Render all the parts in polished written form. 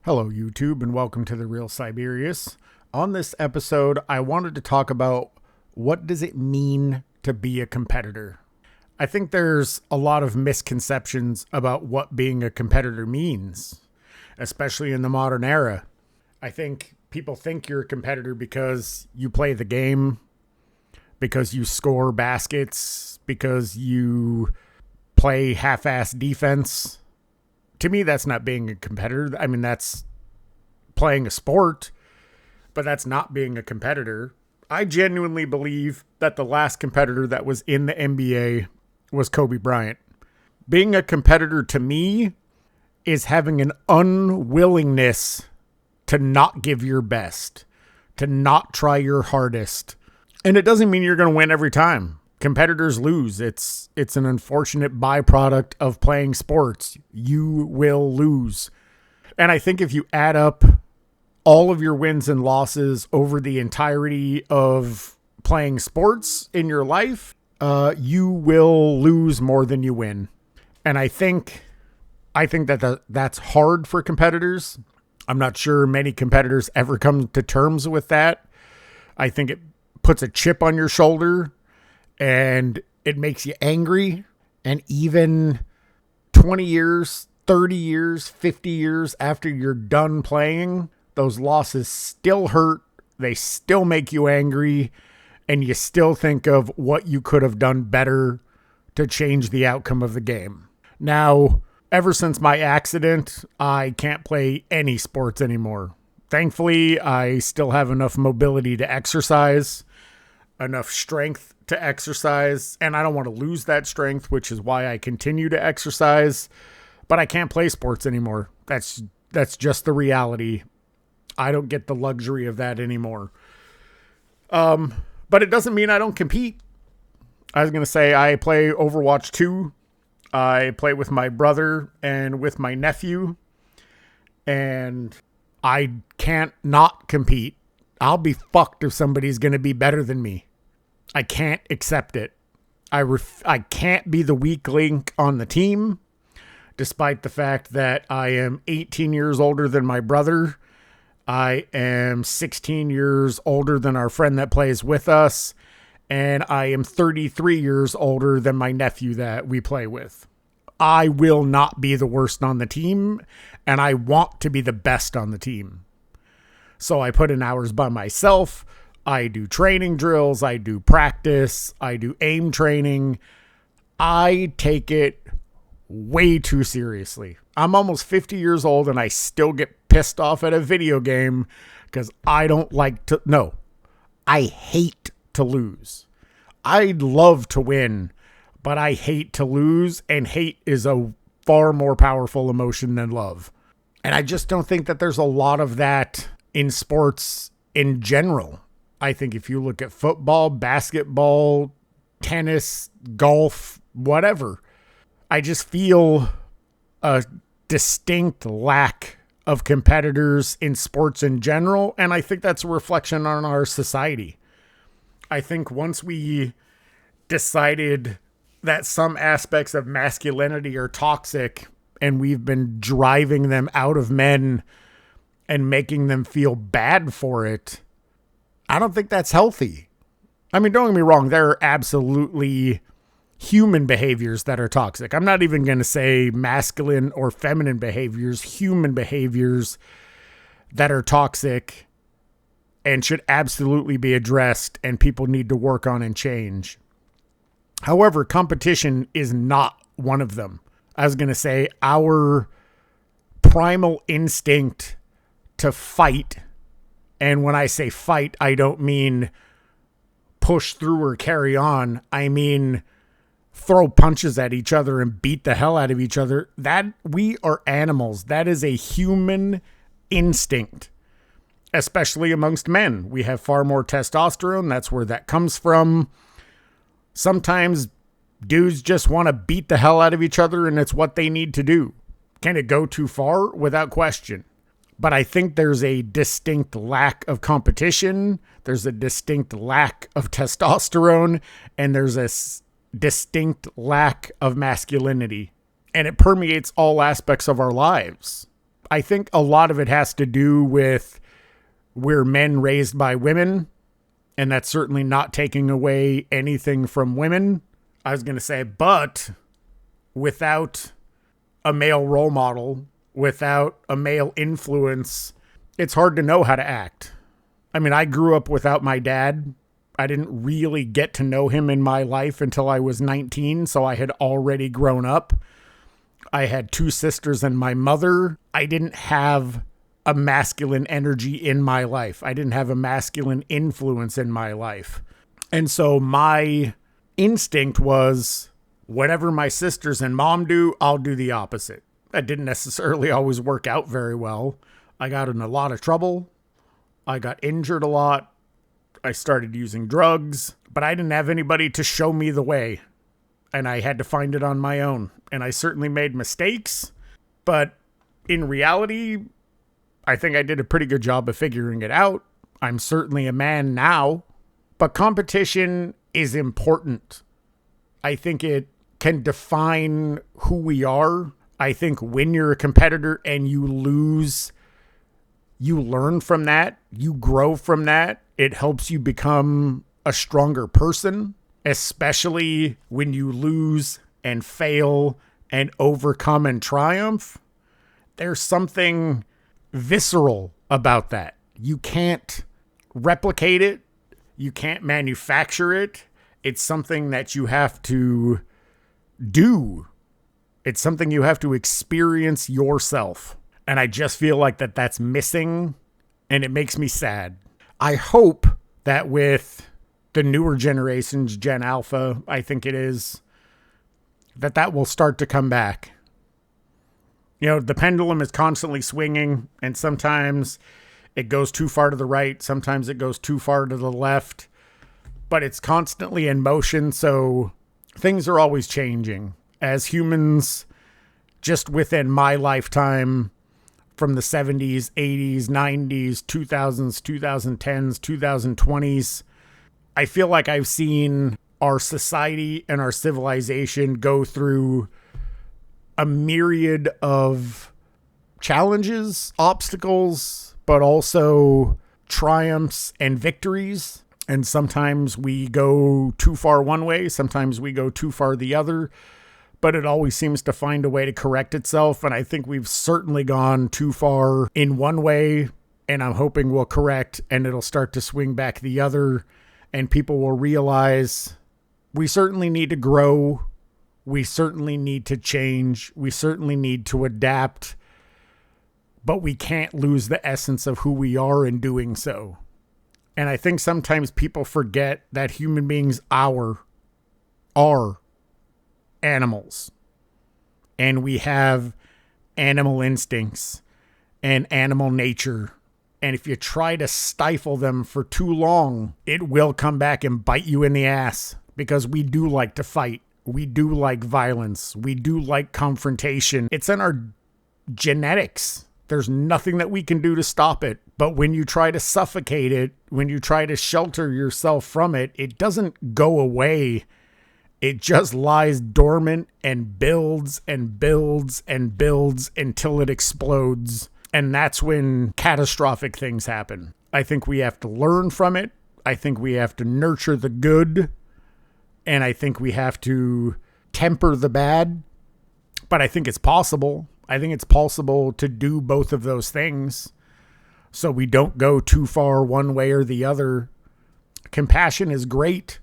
Hello, YouTube, and welcome to The Real Siberius. On this episode, I wanted to talk about what does it mean to be a competitor. I think there's a lot of misconceptions about what being a competitor means, especially in the modern era. I think people think you're a competitor because you play the game, because you score baskets, because you play half-ass defense. To me, that's not being a competitor. I mean, that's playing a sport, but that's not being a competitor. I genuinely believe that the last competitor that was in the NBA was Kobe Bryant. Being a competitor to me is having an unwillingness to not give your best, to not try your hardest. And it doesn't mean you're going to win every time. Competitors lose. It's an unfortunate byproduct of playing sports. You will lose. And I think if you add up all of your wins and losses over the entirety of playing sports in your life, you will lose more than you win. And I think that's hard for competitors. I'm not sure many competitors ever come to terms with that. I think it puts a chip on your shoulder and it makes you angry. And even 20 years, 30 years, 50 years after you're done playing, those losses still hurt. They still make you angry. And you still think of what you could have done better to change the outcome of the game. Now, ever since my accident, I can't play any sports anymore. Thankfully, I still have enough mobility to exercise, enough strength to exercise, and I don't want to lose that strength, which is why I continue to exercise, but I can't play sports anymore. That's just the reality. I don't get the luxury of that anymore. But it doesn't mean I don't compete. I was going to say I play Overwatch 2. I play with my brother and with my nephew, and I can't not compete. I'll be fucked if somebody's going to be better than me. I can't accept it. I can't be the weak link on the team, despite the fact that I am 18 years older than my brother. I am 16 years older than our friend that plays with us, and I am 33 years older than my nephew that we play with. I will not be the worst on the team, and I want to be the best on the team. So I put in hours by myself. I do training drills. I do practice. I do aim training. I take it way too seriously. I'm almost 50 years old and I still get pissed off at a video game because I don't like to. No, I hate to lose. I'd love to win, but I hate to lose, and hate is a far more powerful emotion than love. And I just don't think that there's a lot of that in sports in general. I think if you look at football, basketball, tennis, golf, whatever, I just feel a distinct lack of competitors in sports in general. And I think that's a reflection on our society. I think once we decided that some aspects of masculinity are toxic and we've been driving them out of men and making them feel bad for it, I don't think that's healthy. I mean, don't get me wrong. There are absolutely human behaviors that are toxic. I'm not even going to say masculine or feminine behaviors, human behaviors that are toxic and should absolutely be addressed and people need to work on and change. However, competition is not one of them. I was going to say our primal instinct to fight. And when I say fight, I don't mean push through or carry on. I mean throw punches at each other and beat the hell out of each other. That we are animals. That is a human instinct, especially amongst men. We have far more testosterone. That's where that comes from. Sometimes dudes just want to beat the hell out of each other, and it's what they need to do. Can it go too far? Without question. But I think there's a distinct lack of competition. There's a distinct lack of testosterone. And there's a distinct lack of masculinity. And it permeates all aspects of our lives. I think a lot of it has to do with we're men raised by women, and that's certainly not taking away anything from women. I was going to say, but without a male role model, without a male influence, it's hard to know how to act. I mean, I grew up without my dad. I didn't really get to know him in my life until I was 19, so I had already grown up. I had 2 sisters and my mother. I didn't have a masculine energy in my life. I didn't have a masculine influence in my life. And so my instinct was, whatever my sisters and mom do, I'll do the opposite. That didn't necessarily always work out very well. I got in a lot of trouble. I got injured a lot. I started using drugs, but I didn't have anybody to show me the way. And I had to find it on my own. And I certainly made mistakes, but in reality, I think I did a pretty good job of figuring it out. I'm certainly a man now, but competition is important. I think it can define who we are. I think when you're a competitor and you lose, you learn from that, you grow from that. It helps you become a stronger person, especially when you lose and fail and overcome and triumph. There's something visceral about that. You can't replicate it. You can't manufacture it. It's something that you have to do. It's something you have to experience yourself. And I just feel like that's missing, and it makes me sad. I hope that with the newer generations, Gen Alpha, I think it is, that will start to come back. You know, the pendulum is constantly swinging, and sometimes it goes too far to the right. Sometimes it goes too far to the left, but it's constantly in motion. So things are always changing. As humans, just within my lifetime, from the 70s, 80s, 90s, 2000s, 2010s, 2020s, I feel like I've seen our society and our civilization go through a myriad of challenges, obstacles, but also triumphs and victories. And sometimes we go too far one way, sometimes we go too far the other, but it always seems to find a way to correct itself. And I think we've certainly gone too far in one way, and I'm hoping we'll correct and it'll start to swing back the other, and people will realize we certainly need to grow. We certainly need to change. We certainly need to adapt, but we can't lose the essence of who we are in doing so. And I think sometimes people forget that human beings are animals. And we have animal instincts and animal nature. And if you try to stifle them for too long, it will come back and bite you in the ass, because we do like to fight. We do like violence. We do like confrontation. It's in our genetics. There's nothing that we can do to stop it. But when you try to suffocate it, when you try to shelter yourself from it, it doesn't go away. It just lies dormant and builds and builds and builds until it explodes. And that's when catastrophic things happen. I think we have to learn from it. I think we have to nurture the good. And I think we have to temper the bad. But I think it's possible. I think it's possible to do both of those things, so we don't go too far one way or the other. Compassion is great.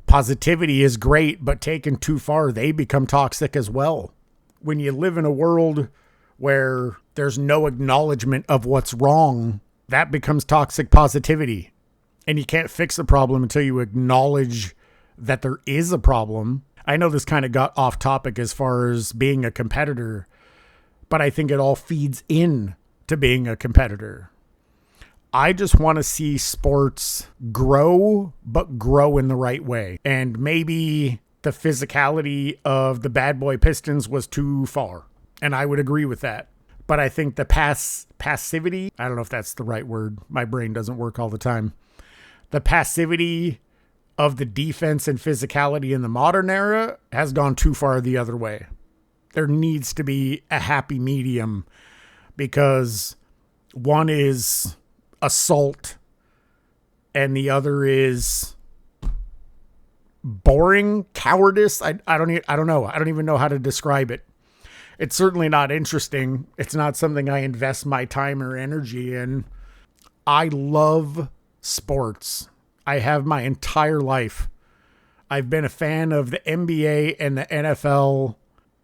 Positivity is great, but taken too far, they become toxic as well. When you live in a world where there's no acknowledgement of what's wrong, that becomes toxic positivity. And you can't fix the problem until you acknowledge that there is a problem. I know this kind of got off topic as far as being a competitor, but I think it all feeds in to being a competitor. I just want to see sports grow, but grow in the right way. And maybe the physicality of the Bad Boy Pistons was too far. And I would agree with that. But I think the passivity, I don't know if that's the right word. My brain doesn't work all the time. The passivity of the defense and physicality in the modern era has gone too far the other way. There needs to be a happy medium because one is assault and the other is boring cowardice. I don't know. I don't even know how to describe it. It's certainly not interesting. It's not something I invest my time or energy in. I love sports. I have my entire life. I've been a fan of the NBA and the NFL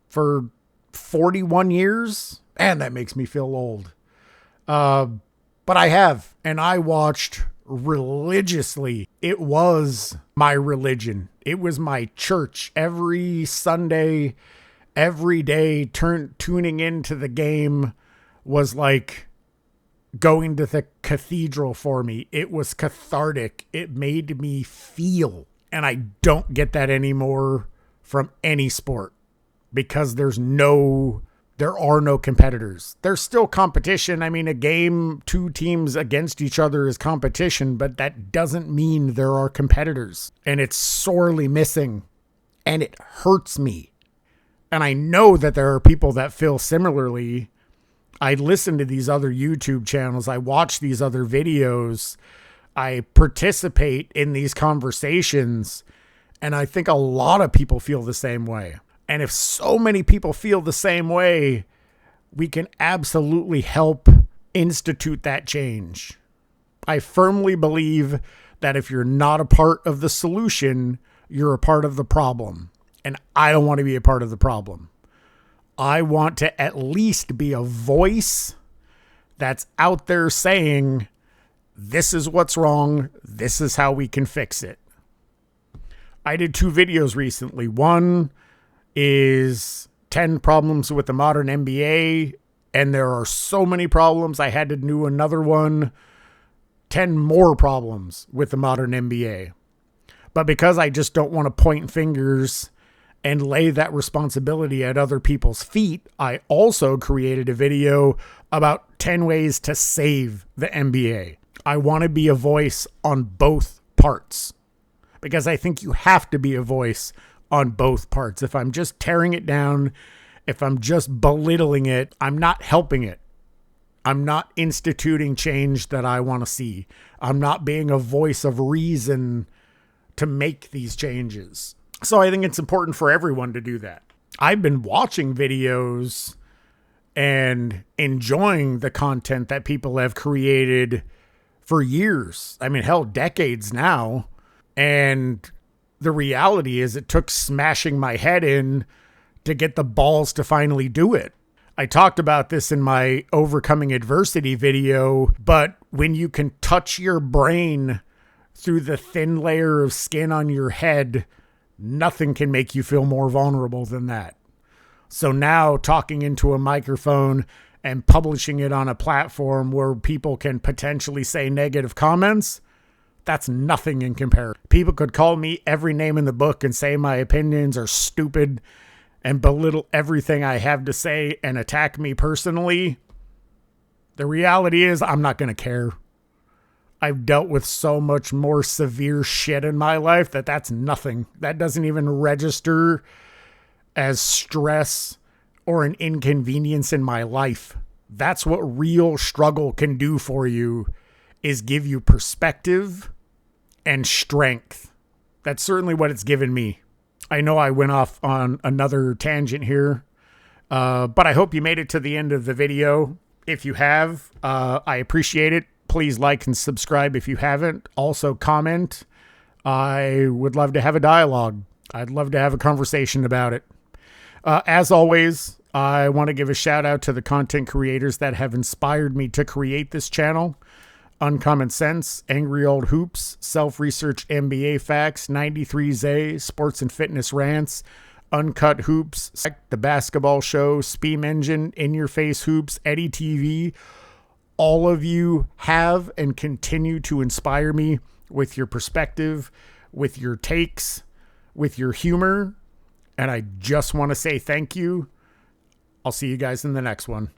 for 41 years. And that makes me feel old. But I have, and I watched religiously. It was my religion. It was my church. Every Sunday, every day, tuning into the game was like going to the cathedral for me. It was cathartic. It made me feel. And I don't get that anymore from any sport because there are no competitors. There's still competition. I mean, a game, two teams against each other is competition, but that doesn't mean there are competitors. And it's sorely missing. And it hurts me. And I know that there are people that feel similarly. I listen to these other YouTube channels. I watch these other videos. I participate in these conversations. And I think a lot of people feel the same way. And if so many people feel the same way, we can absolutely help institute that change. I firmly believe that if you're not a part of the solution, you're a part of the problem. And I don't want to be a part of the problem. I want to at least be a voice that's out there saying, this is what's wrong. This is how we can fix it. I did 2 videos recently. One is 10 problems with the modern NBA. And there are so many problems. I had to do another one, 10 more problems with the modern NBA. But because I just don't want to point fingers and lay that responsibility at other people's feet, I also created a video about 10 ways to save the NBA. I want to be a voice on both parts because I think you have to be a voice on both parts. If I'm just tearing it down, if I'm just belittling it, I'm not helping it. I'm not instituting change that I want to see. I'm not being a voice of reason to make these changes. So I think it's important for everyone to do that. I've been watching videos and enjoying the content that people have created for years. I mean, hell, decades now. And the reality is it took smashing my head in to get the balls to finally do it. I talked about this in my overcoming adversity video, but when you can touch your brain through the thin layer of skin on your head, nothing can make you feel more vulnerable than that. So now talking into a microphone and publishing it on a platform where people can potentially say negative comments, that's nothing in comparison. People could call me every name in the book and say my opinions are stupid and belittle everything I have to say and attack me personally. The reality is I'm not going to care. I've dealt with so much more severe shit in my life that's nothing. That doesn't even register as stress or an inconvenience in my life. That's what real struggle can do for you, is give you perspective and strength. That's certainly what it's given me. I know I went off on another tangent here, but I hope you made it to the end of the video. If you have, I appreciate it. Please like and subscribe if you haven't. Also comment. I would love to have a dialogue. I'd love to have a conversation about it. As always, I want to give a shout out to the content creators that have inspired me to create this channel. Uncommon Sense, Angry Old Hoops, Self-Research NBA Facts, 93Z, Sports and Fitness Rants, Uncut Hoops, The Basketball Show, Speam Engine, In Your Face Hoops, Eddie TV. All of you have and continue to inspire me with your perspective, with your takes, with your humor. And I just want to say thank you. I'll see you guys in the next one.